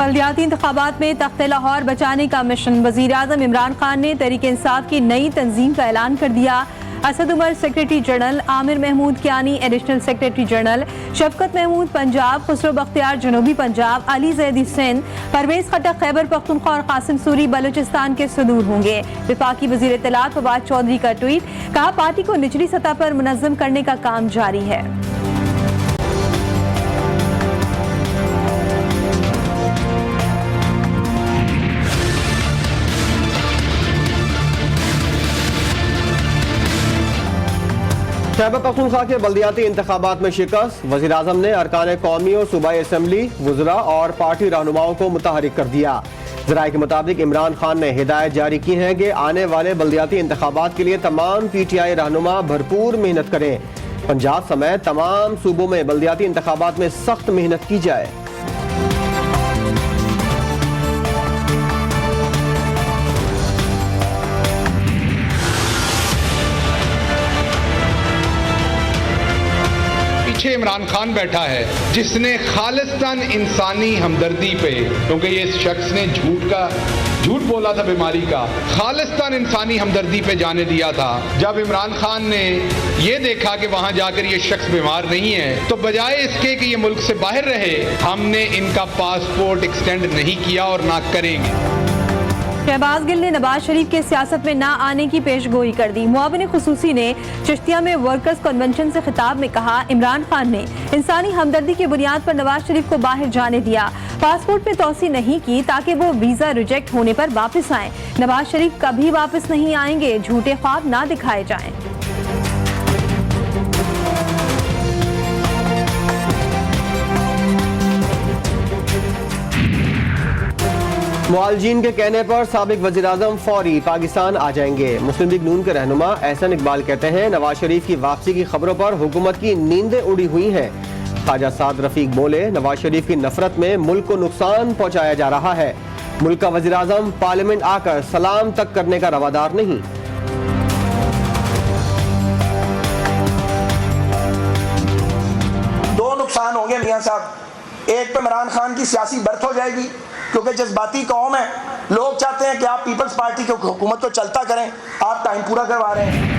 बल्दियाती इंतखाबात में तख्ते लाहौर बचाने का मिशन। वज़ीर आज़म इमरान खान ने तहरीक इंसाफ की नई तंजीम का ऐलान कर दिया। Asad Umar secretary general, Aamir Mahmood Kiani additional secretary general, Shafqat Mahmood Punjab, Khusro Bakhtiar जनूबी पंजाब, अली जैदी सिंध, परवेज खटक खैबर पख्तूनख्वा और कासिम सूरी बलूचिस्तान के सदूर होंगे। वफाकी वज़ीर इत्तलात फवाद चौधरी का ट्वीट, कहा पार्टी को निचली सतह पर मुनज़्ज़म करने का काम जारी है। खैबर पख्तूनख्वा के बल्दियाती इंतखाबात में शिकस्त। वज़ीर आज़म ने अरकान कौमी और सूबाई असम्बली, वुज़रा और पार्टी रहनुमाओं को मुतहरिक कर दिया। ज़राए के मुताबिक इमरान खान ने हिदायत जारी की है कि आने वाले बल्दियाती इंतखाबात के लिए तमाम PTI रहनुमा भरपूर मेहनत करें। पंजाब समेत तमाम सूबों में बल्दियाती इंतखाबात में सख्त मेहनत की जाए। पीछे इमरान खान बैठा है जिसने खालिस्तान इंसानी हमदर्दी पे, क्योंकि ये शख्स ने झूठ बोला था बीमारी का, खालिस्तान इंसानी हमदर्दी पे जाने दिया था। जब इमरान खान ने ये देखा कि वहां जाकर ये शख्स बीमार नहीं है, तो बजाय इसके कि ये मुल्क से बाहर रहे, हमने इनका पासपोर्ट एक्सटेंड नहीं किया और ना करेंगे। शहबाज गिल ने नवाज शरीफ के सियासत में ना आने की पेशगोई कर दी। मुआविन खुसूसी ने चिश्तिया में वर्कर्स कन्वेंशन से खिताब में कहा, इमरान खान ने इंसानी हमदर्दी की बुनियाद पर नवाज शरीफ को बाहर जाने दिया, पासपोर्ट में तोसी नहीं की ताकि वो वीजा रिजेक्ट होने पर वापस आए। नवाज शरीफ कभी वापस नहीं आएंगे, झूठे ख्वाब ना दिखाए जाएं। मुआलजीन के कहने पर साबिक वज़ीर आज़म फौरी पाकिस्तान आ जाएंगे। मुस्लिम लीग नून के रहनुमा एहसन इकबाल कहते हैं, नवाज शरीफ की वापसी की खबरों पर हुकूमत की नींदें उड़ी हुई हैं। ख्वाजा साद रफीक बोले, नवाज शरीफ की नफरत में मुल्क को नुकसान पहुंचाया जा रहा है। मुल्क का वज़ीर आज़म पार्लियामेंट आकर सलाम तक करने का रवादार नहीं। दो नुकसान होंगे मियां साहब। एक तो इमरान खान की सियासी बर्थ हो जाएगी, क्योंकि जज्बाती कौम है, लोग चाहते हैं कि आप पीपल्स पार्टी की हुकूमत को चलता करें, आप टाइम पूरा करवा रहे हैं।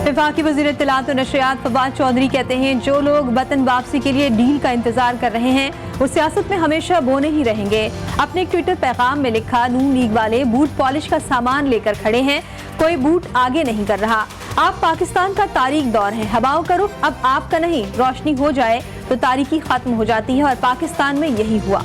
वफाकी वज़ीर इत्तलात और नशरियात फवाद चौधरी कहते हैं, जो लोग वतन वापसी के लिए डील का इंतजार कर रहे हैं वो सियासत में हमेशा बोने ही रहेंगे। अपने एक ट्विटर पैगाम में लिखा, नून लीग वाले बूट पॉलिश का सामान लेकर खड़े हैं, कोई बूट आगे नहीं कर रहा। आप पाकिस्तान का तारीख दौर है, हवाओं का रुख अब आपका नहीं, रोशनी हो जाए तो तारीकी खत्म हो जाती है और पाकिस्तान में यही हुआ।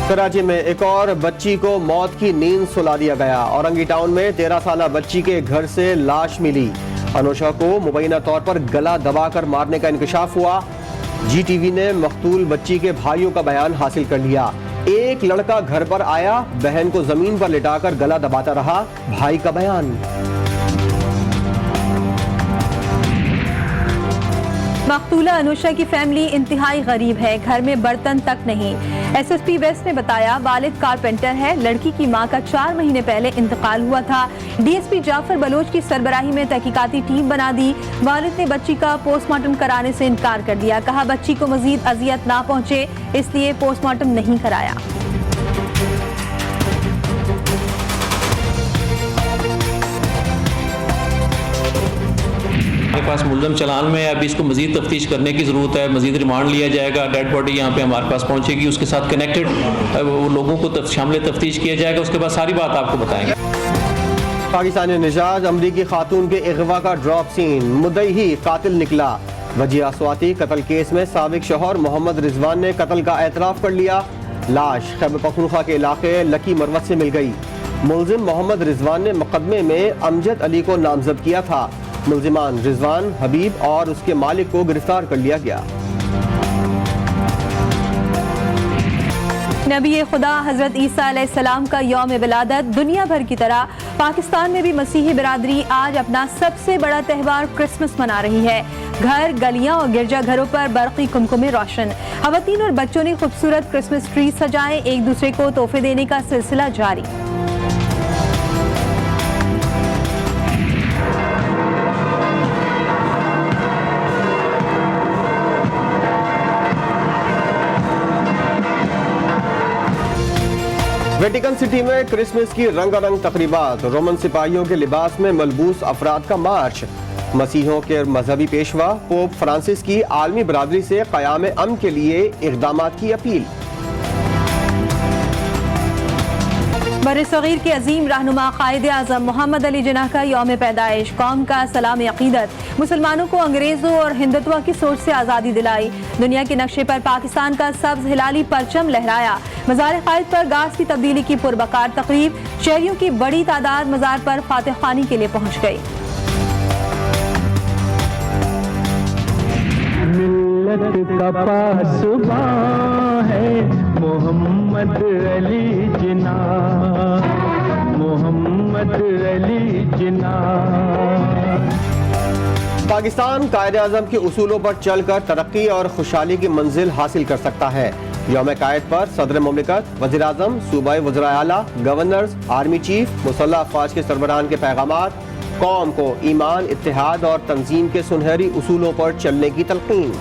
कराची में एक और बच्ची को मौत की नींद सुला दिया गया। औरंगी टाउन में 13 साला बच्ची के घर से लाश मिली। अनुषा को मुबैना तौर पर गला दबाकर मारने का इंकशाफ हुआ। GTV ने मकतूल बच्ची के भाइयों का बयान हासिल कर लिया। एक लड़का घर पर आया, बहन को जमीन पर लिटाकर गला दबाता रहा। भाई का बयान, मकतूला अनुषा की फैमिली इंतहाई गरीब है, घर में बर्तन तक नहीं। SSP वेस्ट ने बताया, वालिद कारपेंटर है, लड़की की मां का 4 महीने पहले इंतकाल हुआ था। DSP जाफर बलोच की सरबराही में तहकीकाती टीम बना दी। वालिद ने बच्ची का पोस्टमार्टम कराने से इनकार कर दिया, कहा बच्ची को मजीद अजियत ना पहुंचे इसलिए पोस्टमार्टम नहीं कराया। हमारे पास मुल्ज़म चलान में है, अभी इसको मजीद तफ्तीश करने की ज़रूरत है। मजीद रिमांड लिया जाएगा, डेड बॉडी यहाँ पे हमारे पास पहुँचेगी, उसके साथ कनेक्टेड वो लोगों को शामिल तफ्तीश किया जाएगा, उसके बाद सारी बात आपको बताएंगे। पाकिस्तानी निजाज अमरीकी खातून के अगवा का ड्रॉप सीन, मुद्दई ही कातिल निकला। वजिया स्वाति कत्ल केस में साबिक शौहर मोहम्मद रिजवान ने कत्ल का एतराफ़ कर लिया। लाश खैबर पख्तूनख्वा के इलाके लकी मरवत से मिल गई। मुलजिम मोहम्मद रिजवान ने मुकदमे में अमजद अली को नामजद किया था। मुलजिमान रिजवान, हबीब और उसके मालिक को गिरफ्तार कर लिया गया। नबी खुदा हजरत ईसा अलैहिस्सलाम का यौम विलादत। दुनिया भर की तरह पाकिस्तान में भी मसीही बिरादरी आज अपना सबसे बड़ा त्यौहार क्रिसमस मना रही है। घर, गलियां और गिरजाघरों पर बरक़ी कुमकुमे रोशन। खवातीन और बच्चों ने खूबसूरत क्रिसमस ट्री सजाए, एक दूसरे को तोहफे देने का सिलसिला जारी। वेटिकन सिटी में क्रिसमस की रंगारंग तकरीबात, रोमन सिपाहियों के लिबास में मलबूस अफराद का मार्च, मसीहों के मजहबी पेशवा पोप फ्रांसिस की आलमी बरादरी से क़याम अमन के लिए इक़दाम की अपील। बरसग़ीर के अजीम रहनुमा क़ायद आज़म मोहम्मद अली जिन्ना का यौम पैदाइश, कौम का सलाम अक़ीदत, मुसलमानों को अंग्रेज़ों और हिंदुत्व की सोच से आज़ादी दिलाई, दुनिया के नक्शे पर पाकिस्तान का सब्ज़ हिलाली परचम लहराया, मज़ार क़ायद पर गाज की तब्दीली की पुरबकार तक़रीब, शहरियों की बड़ी तादाद मज़ार पर फ़ातिह ख़ानी के लिए पहुँच गई। मिल्लत का पासबां है मोहम्मद अली जिन्ना, मोहम्मद अली जिन्ना। पाकिस्तान कायदे आज़म के उसूलों पर चलकर तरक्की और खुशहाली की मंजिल हासिल कर सकता है। यौम कायद पर सदर मुमलिकत, वज़ीर आज़म, सूबाई वज़राए आला, गवर्नर्स, आर्मी चीफ, मुसल्लह अफ़वाज के सरबराहान के पैगामात, कौम को ईमान, इत्तेहाद और तंजीम के सुनहरी उसूलों पर चलने की तलक़ीन।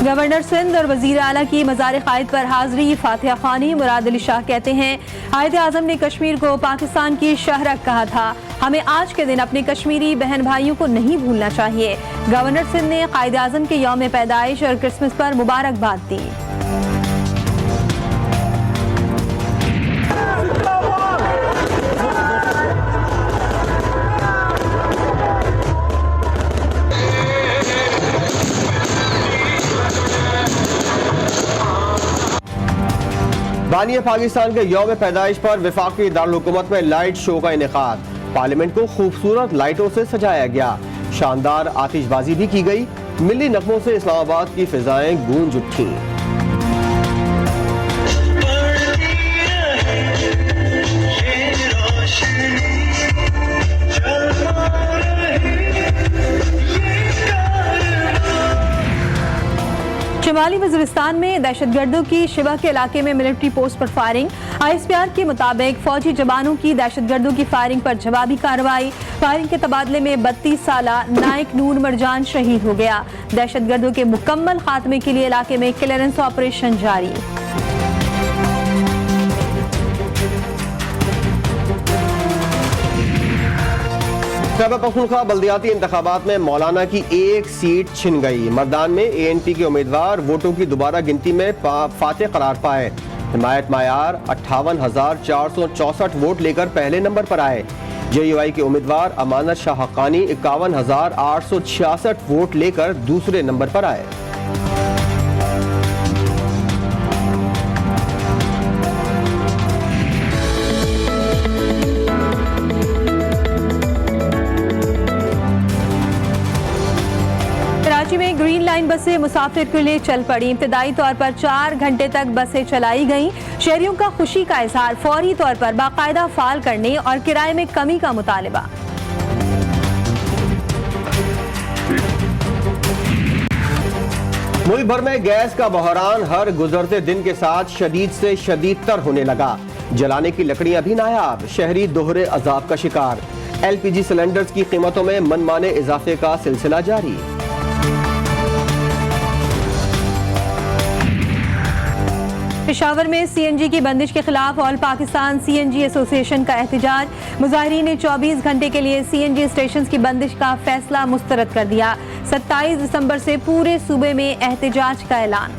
गवर्नर सिंध और वज़ीर आला की मज़ार क़ायद पर हाज़री, फ़ातिह ख़ानी। मुराद अली शाह कहते हैं, क़ायद आज़म ने कश्मीर को पाकिस्तान की शहरक कहा था, हमें आज के दिन अपने कश्मीरी बहन भाइयों को नहीं भूलना चाहिए। गवर्नर सिंध ने क़ायद आज़म के यौम पैदाइश और क्रिसमस पर मुबारकबाद दी। बानिया पाकिस्तान के यौम पैदाइश पर वफाकी दारुल हुकूमत में लाइट शो का इनेकाद, पार्लियामेंट को खूबसूरत लाइटों से सजाया गया, शानदार आतिशबाजी भी की गई, मिली नगमों से इस्लामाबाद की फिजाएं गूंज उठी। शुमाली वज़ीरिस्तान में दहशतगर्दों की शिवा के इलाके में मिलिट्री पोस्ट पर फायरिंग, ISPR के मुताबिक फौजी जवानों की दहशतगर्दों की फायरिंग पर जवाबी कार्रवाई, फायरिंग के तबादले में 32 साला नाइक नूर मरजान शहीद हो गया। दहशतगर्दों के मुकम्मल खात्मे के लिए इलाके में क्लियरेंस ऑपरेशन जारी। खैबर पख्तूनख्वा बल्दियाती इंतखाबात में मौलाना की एक सीट छिन गई। मर्दान में ANP के उम्मीदवार वोटों की दोबारा गिनती में फातेह करार पाए। हिमायत मायार 58,464 वोट लेकर पहले नंबर पर आए। JUI के उम्मीदवार अमानत शाह हक्कानी 51,866 वोट लेकर दूसरे नंबर पर आए। कराची में ग्रीन लाइन बसें मुसाफिर के लिए चल पड़ी। इब्तदाई तौर पर 4 घंटे तक बसें चलाई गईं। शहरियों का खुशी का इजहार, फौरी तौर पर बाकायदा फाल करने और किराए में कमी का मुतालबा। मुल्क भर में गैस का बहरान हर गुजरते दिन के साथ शदीद से शदीद तर होने लगा। जलाने की लकड़ियां भी नायाब, शहरी दोहरे अजाब का शिकार। LPG सिलेंडर्स की कीमतों में मनमाने इजाफे का सिलसिला जारी। पेशावर में CNG की बंदिश के खिलाफ ऑल पाकिस्तान CNG एसोसिएशन का एहतजाज। मुजाहिरीन ने 24 घंटे के लिए CNG स्टेशन की बंदिश का फैसला मुस्तरद कर दिया। 27 दिसंबर से पूरे सूबे में एहतजाज का ऐलान।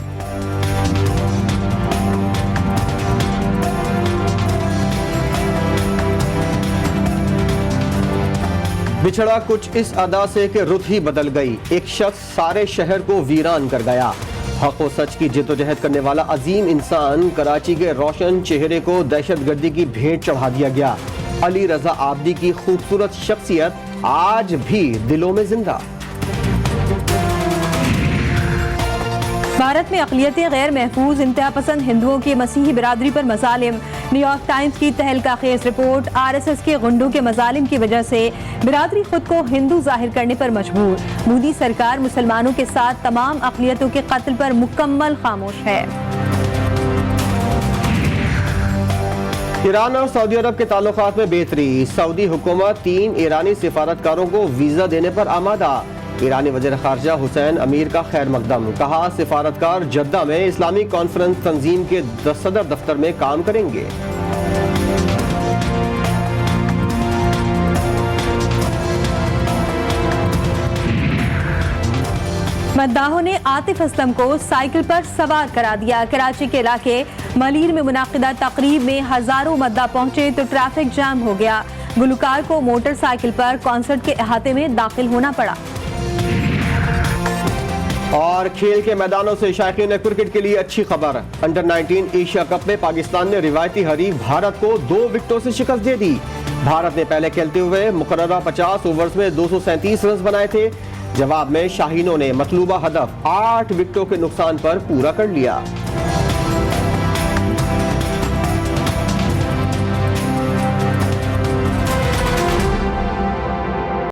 बिछड़ा कुछ इस अदा से कि रुत ही बदल गई। एक शख्स सारे शहर को वीरान कर गया। हक व सच की जिद्दोजहद करने वाला अजीम इंसान कराची के रोशन चेहरे को दहशतगर्दी की भेंट चढ़ा दिया गया। अली रजा आबदी की खूबसूरत शख्सियत आज भी दिलों में जिंदा। भारत में अक़लियतें गैर महफूज, इंतहा पसंद हिंदुओं की मसीही बिरादरी पर मज़ालिम। न्यूयॉर्क टाइम्स की तहलका खेज रिपोर्ट। RSS के गुंडों के मज़ालिम की वजह से बिरादरी खुद को हिंदू जाहिर करने पर मजबूर। मोदी सरकार मुसलमानों के साथ तमाम अक़लियतों के कत्ल पर मुकम्मल खामोश है। ईरान और सऊदी अरब के ताल्लुकात में बेहतरी। सऊदी हुकूमत 3 ईरानी सिफारतकारों को वीजा देने पर आमादा। ईरानी वज़ीर ख़ारजा हुसैन अमीर का खैर मकदम। कहा सिफारतकार जद्दा में इस्लामी कॉन्फ्रेंस तंजीम के सदर दफ्तर में काम करेंगे। मद्दाहों ने आतिफ असलम को साइकिल पर सवार करा दिया। कराची के इलाके मलीर में मुनाकिदा तकरीब में हजारों मद्दा पहुंचे तो ट्रैफिक जाम हो गया। गुलकार को मोटरसाइकिल पर कॉन्सर्ट के अहाते में दाखिल होना पड़ा। और खेल के मैदानों से शायकीन क्रिकेट के लिए अच्छी खबर। अंडर 19 एशिया कप में पाकिस्तान ने रिवायती हरीफ भारत को 2 विकेटों से शिकस्त दे दी। भारत ने पहले खेलते हुए मुकर्ररा 50 ओवर्स में 237 रन बनाए थे। जवाब में शाहीनों ने मतलूबा हदफ 8 विकेटों के नुकसान पर पूरा कर लिया।